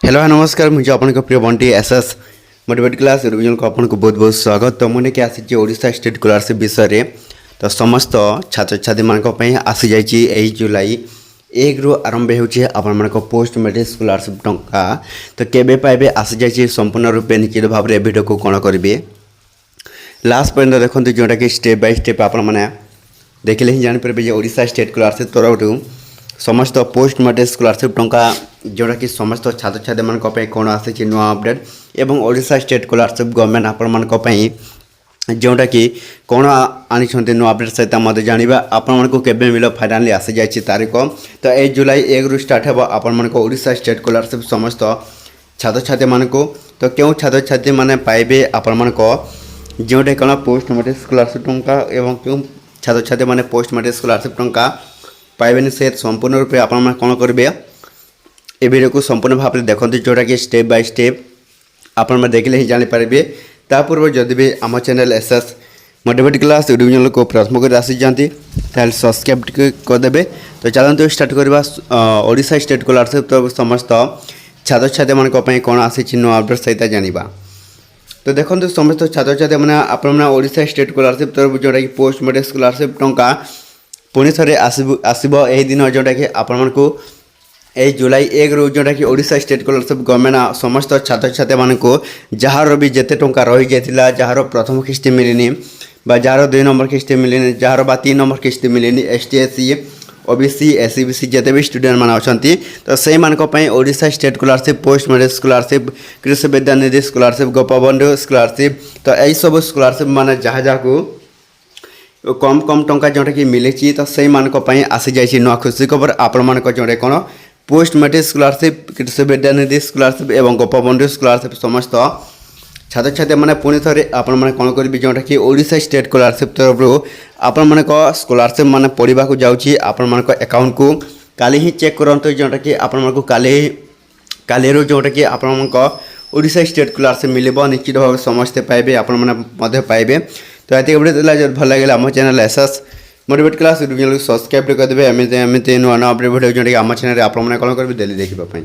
Hello नमस्कार मुझे आपन प्रिय Bunty SS motivate class revision को आपको बहुत बहुत स्वागत। तो मुझे आसी ओडिशा स्टेट स्कॉलरशिप विषय में तो समस्त छात्र छात्री मान आसी जाइए जुलाई 1 रु आरंभ हो पोस्ट मेट्रिक स्कॉलरशिप टंका तो केबे पाइबे आसी जाइए संपूर्ण रूपे निश्चित भाव में वीडियो को कौन करेंगे लास्ट पर्यटन देखते जोटा कि स्टेप बाय स्टेप आपने देखिले ही जापर ओडिशा स्टेट स्कॉलरशिप तरफ समस्त पोस्ट मेट्रिक स्कॉलरशिप टंका जोटा कि समस्त छात्र छात्री मानी कौन आसी नुआ अपडेट एवं ओडिशा स्टेट स्कॉलरशिप गवर्नमेंट आपण जोटा कि कौन आनी नुआ अपडेट सहित मत जाना आपण को केबे मिल फाइनाली आसी जाइए तारीख तो 1 जुलाई 1 रु स्टार्ट हो आपण ओडिशा स्टेट स्कॉलरशिप समस्त छात्र छात्री मानक तो क्यों छात्र छात्री मैंने पाइबे आपण जोटा कौन पोस्ट मेट्रिक स्कॉलरशिप टंका एवं क्यों छात्र छात्री मैंने पोस्ट मेट्रिक स्कॉलरशिप टंका पाइबे से संपूर्ण रूपे आपण कौन करेंगे ये वीडियो को संपूर्ण भाव में देखते जोटा कि स्टेप बाय स्टेप आप देखले ही जानीपारे। ता पूर्व जदि भी आम channel SS motivate class YouTube channel को प्रथम कर आसी जाती ताल सब्सक्राइब करदे। तो चलते स्टार्ट करवा ओडिशा स्टेट स्कॉलरशिप तो समस्त छात्र छात्री मानी कौन आसी नुआ अपडेट सहित जाना। तो देखो समस्त छात्र छात्री मैंने आपना ओडिशा स्टेट स्कॉलरशिप तरफ जोटा कि पोस्ट मेट्रिक स्कॉलरशिप टंका पुणी थे आसब यही दिन जोटा कि आपण को 1 जुलाई 1 रु जोटा कि ओडिशा स्टेट स्कॉलरशिप गवर्नमेंट समस्त छात्र छात्री मानक जार भी जिते टंका रही जाता जार प्रथम किस्ती मिलनी जार 2 नंबर किस्ती मिलनी जार 3 नंबर किस्ती मिलनी ST SC OBC SC BC जिते भी स्टूडेंट मैंने अच्छा तो से Odisha state scholarship post matric scholarship कृषि विद्यानिधि स्कॉलरशिप गोपबंधु स्कॉलरशिप तो यही सब स्कॉलरशिप मान जहाँ जहाँ को कम कम टंका जोटा कि मिले तो से आसी जाइए नुआ खुशी खबर आपण जोड़े कौन पोस्ट मेट्रिक स्कॉलरशिप कृषि विद्यानिधि स्कॉलरशिप एवं गोपबंधु स्कॉलरशिप समस्त छात्र छात्री मैंने पुणी थे आपण कौन करेंगे जोटा कि ओडिशा स्टेट स्कॉलरशिप तरफ आपण स्कॉलरशिप मान पढ़ा जाऊँगी आपण अकाउंट को काली ही चेक करते जोटा कि आपण काली जोटा कि आपण ओडिशा स्टेट स्कॉलरशिप मिले निश्चित भाव समस्ते पाइबे आपण पाइबे। तो ये वीडियो भल लगे आम channel SS motivate class YouTube channel subscribe करदे एमती नुआ नुआ अपडेट वीडियो जोटा कि आम चैनल आप कौन करेंगे डेली देखा।